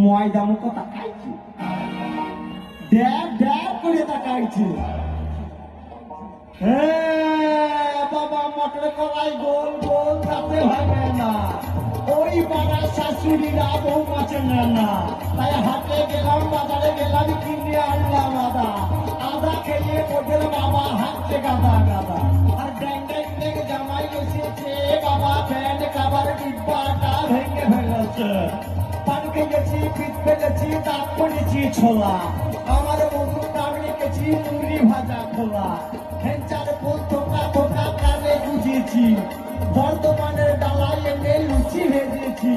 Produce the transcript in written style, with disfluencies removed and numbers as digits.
ময়দা মুখো তাকাইছে, ড্যাব ড্যাব করে তাকাইছে। বাবা মটর কলাই গোল গোল তাতে ভাবে না, ওই পাড়ার শাশুড়িরা বউ মাছে না। তাই হাটে গেলাম, বাজারে গেলাম, কিনে আনলাম আদা। আদা খেয়ে ওদের বাবা হাঁটছে গাদা গাদা। আর ড্যাং ড্যাং ড্যাং জামাই এসেছে বাবা, প্যান্ট কাবার ডিব্বাটা ভেঙে ফেলেছে। পান খেয়েছি, পিঠ ফেলেছি, দাঁত পড়েছি ছোলা। আমার বন্ধু নাম রেখেছি মুড়ি ভাজা খোলা। হেঞ্চার ফুল থোকা থোকা কানে গুজেছি, বর্ধমানের ডালায় এনে লুচি ভেজেছি।